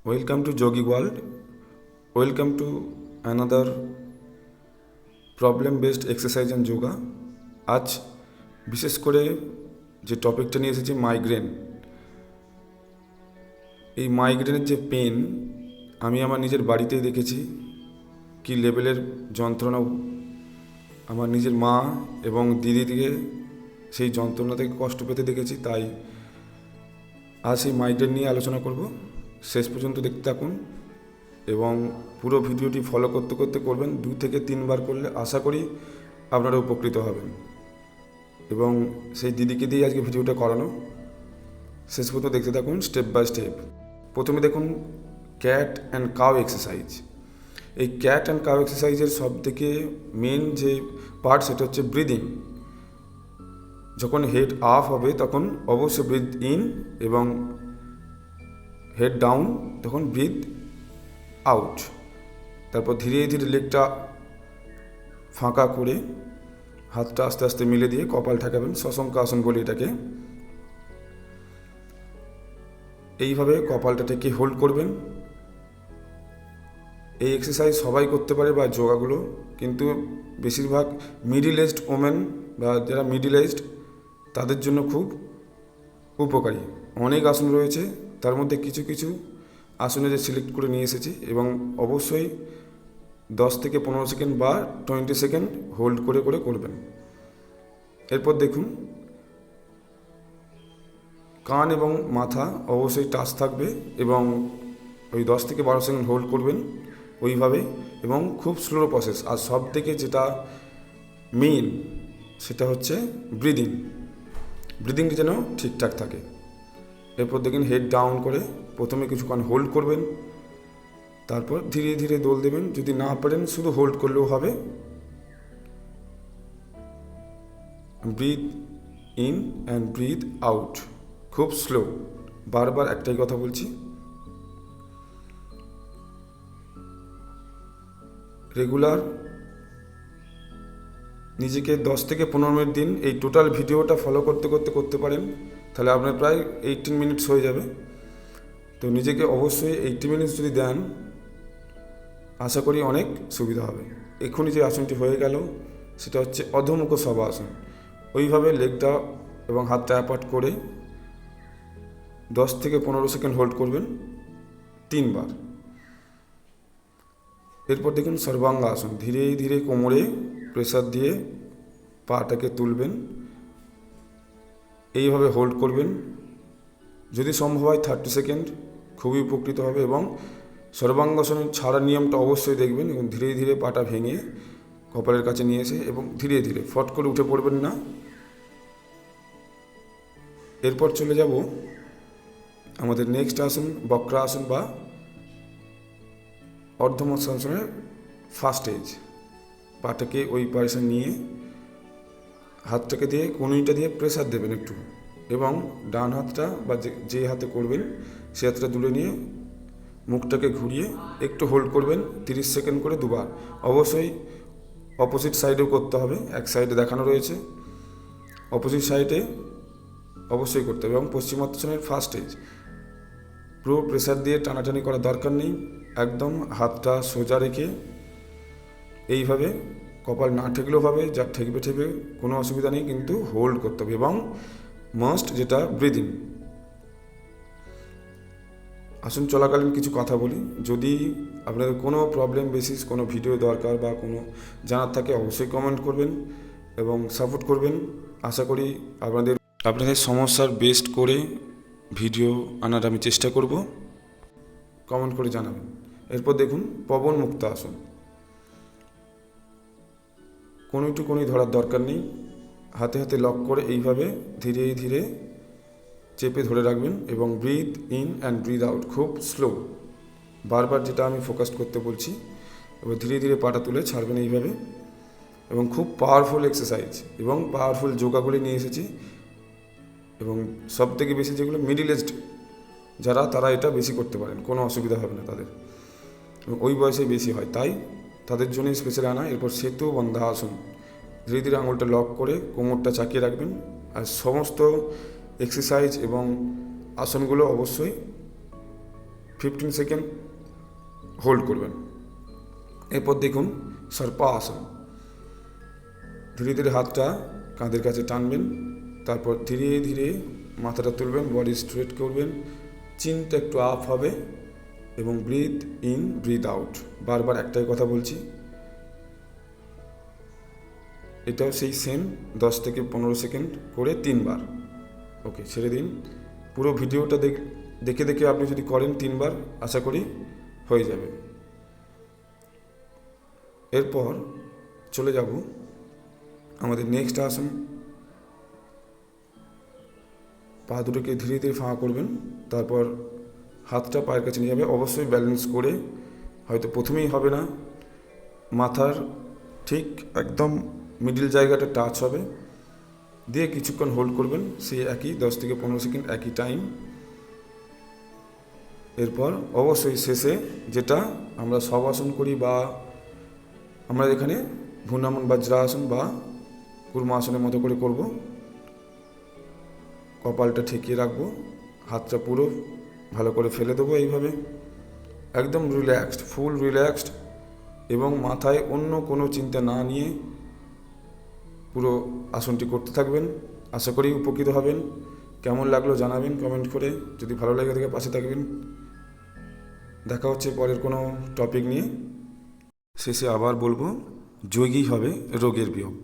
Welcome to Yogi World. Welcome to another problem based exercise and yoga. আজ বিশেষ করে যে টপিকটা নিয়ে এসেছি মাইগ্রেন। এই মাইগ্রেনের যে পেন আমি আমার নিজের বাড়িতেই দেখেছি কি লেভেলের যন্ত্রণা। আমার নিজের মা এবং দিদিকে সেই যন্ত্রণা থেকে কষ্ট পেতে দেখেছি। তাই আজ এই মাইগ্রেন নিয়ে আলোচনা করব। শেষ পর্যন্ত দেখতে থাকুন এবং পুরো ভিডিওটি ফলো করতে করতে করবেন। 2 থেকে 3 বার করলে আশা করি আপনারা উপকৃত হবেন। এবং সেই দিদিকে দিয়ে আজকে ভিডিওটা করানো। শেষ পর্যন্ত দেখতে থাকুন স্টেপ বাই স্টেপ। প্রথমে দেখুন ক্যাট অ্যান্ড কাউ এক্সারসাইজ। এই ক্যাট অ্যান্ড কাউ এক্সারসাইজের সব থেকে মেন যে পার্ট সেটা হচ্ছে ব্রিদিং। যখন হেড আপ হবে তখন অবশ্যই ব্রিথ ইন এবং হেড ডাউন তখন ব্রিথ আউট। তারপর ধীরে ধীরে লেগটা ফাঁকা করে হাতটা আস্তে আস্তে মিলে দিয়ে কপাল ঠেকাবেন। শশঙ্কাসন বলি এটাকে। এইভাবে কপালটা ঠেকে হোল্ড করবেন। এই এক্সারসাইজ সবাই করতে পারে বা যোগাগুলো, কিন্তু বেশিরভাগ মিডিল এজড ওমেন বা যারা মিডিল এজড তাদের জন্য খুব উপকারী। অনেক আসন রয়েছে, তার মধ্যে কিছু কিছু আসনে যে সিলেক্ট করে নিয়ে এসেছি এবং অবশ্যই 10 থেকে 15 সেকেন্ড বা 20 সেকেন্ড হোল্ড করে করে করবেন। এরপর দেখুন কান এবং মাথা অবশ্যই টাচ থাকবে এবং ওই 10 থেকে 12 সেকেন্ড হোল্ড করবেন ওইভাবে এবং খুব স্লো প্রসেস। আর সব থেকে যেটা মেইন সেটা হচ্ছে ব্রিদিংটি যেন ঠিকঠাক থাকে। এরপর দেখুন হেড ডাউন করে প্রথমে কিছুক্ষণ হোল্ড করবেন, তারপর ধীরে ধীরে দোল দেবেন। যদি না পারেন শুধু হোল্ড করলেও হবে। Breathe in and breathe out, খুব স্লো। বারবার একটাই কথা বলছি। রেগুলার নিজেকে 10 থেকে 15 মিনিট দিন। এই টোটাল ভিডিওটা ফলো করতে করতে করতে পারেন, তাহলে আপনার প্রায় 18 মিনিটস হয়ে যাবে। তো নিজেকে অবশ্যই 80 মিনিটস যদি দেন আশা করি অনেক সুবিধা হবে। এক্ষুনি যে আসনটি হয়ে গেল সেটা হচ্ছে অধোমুখ শবাসন। ওইভাবে লেগটা এবং হাতটা অ্যাপার্ট করে 10 থেকে 15 সেকেন্ড হোল্ড করবেন 3 বার। এরপর দেখুন সর্বাঙ্গাসন। ধীরে ধীরে কোমরে প্রেসার দিয়ে পাটাকে তুলবেন, এইভাবে হোল্ড করবেন। যদি সম্ভব হয় 30 সেকেন্ড খুবই উপকৃত হবে। এবং সর্বাঙ্গাসনের ছাড়ার নিয়মটা অবশ্যই দেখবেন এবং ধীরে ধীরে পাটা ভেঙে কপালের কাছে নিয়ে এসে এবং ধীরে ধীরে ফট করে উঠে পড়বেন না। এরপর চলে যাব আমাদের নেক্সট আসন বক্রাসন বা অর্ধমৎসাসনের ফার্স্ট স্টেজ। পাটাকে ওই পজিশন নিয়ে হাতটাকে দিয়ে কনুইটা দিয়ে প্রেসার দেবেন একটু এবং ডান হাতটা বা যে হাতে করবেন সে হাতটা তুলে নিয়ে মুখটাকে ঘুরিয়ে একটু হোল্ড করবেন 30 সেকেন্ড করে 2 বার। অবশ্যই অপোজিট সাইডেও করতে হবে। এক সাইডে দেখানো রয়েছে, অপোজিট সাইডে অবশ্যই করতে হবে। এবং পশ্চিমোত্তাসনের ফার্স্ট স্টেজ পুরো প্রেসার দিয়ে টানাটানি করার দরকার নেই। একদম হাতটা সোজা রেখে এইভাবে কপাল না ঠেকলেও হবে, যা ঠেকবে ঠেকবে কোনো অসুবিধা নেই, কিন্তু হোল্ড করতে হবে। এবং মাস্ট যেটা ব্রিদিং। আসুন চলাকালীন কিছু কথা বলি। যদি আপনাদের কোনো প্রবলেম বেসিস কোনো ভিডিও দরকার বা কোনো জানার থাকে অবশ্যই কমেন্ট করবেন এবং সাপোর্ট করবেন। আশা করি আপনাদের সমস্যার বেস্ট করে ভিডিও আনার আমি চেষ্টা করব। কমেন্ট করে জানাবেন। এরপর দেখুন পবন মুক্ত আসন। কোনোই ধরার দরকার নেই। হাতে হাতে লক করে এইভাবে ধীরে ধীরে চেপে ধরে রাখবেন এবং breathe in and breathe out, খুব স্লো। বারবার যেটা আমি ফোকাস করতে বলছি। এবার ধীরে ধীরে পাটা তুলে ছাড়বেন এইভাবে। এবং খুব পাওয়ারফুল এক্সারসাইজ এবং পাওয়ারফুল যোগাগুলি নিয়ে এসেছি। এবং সব থেকে বেশি যেগুলো মিডিল এজড যারা, তারা এটা বেশি করতে পারেন, কোনো অসুবিধা হবে না তাদের। এবং ওই বয়সে বেশি হয়, তাই তাদের জন্যই স্পেশাল আনা। এরপর সেতু বন্ধা আসন। ধীরে ধীরে আঙুলটা লক করে কোমরটা চাকিয়ে রাখবেন। আর সমস্ত এক্সারসাইজ এবং আসনগুলো অবশ্যই 15 সেকেন্ড হোল্ড করবেন। এরপর দেখুন সর্পাসন। ধীরে ধীরে হাতটা কাঁধের কাছে টানবেন, তারপর ধীরে ধীরে মাথাটা তুলবেন, বডি স্ট্রেট করবেন, চিনটা একটু আপ হবে এবং ব্রিথ ইন ব্রিথ আউট। বারবার একটাই কথা বলছি, এটাও সেই সেম 10 থেকে 15 সেকেন্ড করে 3 বার। ওকে, ছেড়ে দিন। পুরো ভিডিওটা দেখে দেখে আপনি যদি করেন 3 বার, আশা করি হয়ে যাবে। এরপর চলে যাব আমাদের নেক্সট আসন। পা দুটোকে ধীরে ধীরে ফাঁকা করবেন, তারপর হাতটা পায়ের কাছে নিয়ে যাবে, অবশ্যই ব্যালেন্স করে। হয়তো প্রথমেই হবে না, মাথার ঠিক একদম মিডিল জায়গাটা টাচ হবে, দিয়ে কিছুক্ষণ হোল্ড করবেন, সেই একই 10 থেকে 15 সেকেন্ড একই টাইম। এরপর অবশ্যই শেষে যেটা আমরা শবাসন করি বা আমরা এখানে ভূনামন বজ্রাসন বা কুর্মাসনের মতো করে করব। কপালটা ঠেকিয়ে রাখবো, হাতটা পুরো ভালো করে ফেলে দেবো এইভাবে, একদম রিল্যাক্সড, ফুল রিল্যাক্সড, এবং মাথায় অন্য কোনো চিন্তা না নিয়ে পুরো আসনটি করতে থাকবেন। আশা করি উপকৃত হবেন। কেমন লাগলো জানাবেন কমেন্ট করে। যদি ভালো লাগে থাকে পাশে থাকবেন। দেখা হচ্ছে পরের কোনো টপিক নিয়ে। শেষে আবার বলবো, যোগই হবে রোগের বিয়োগ।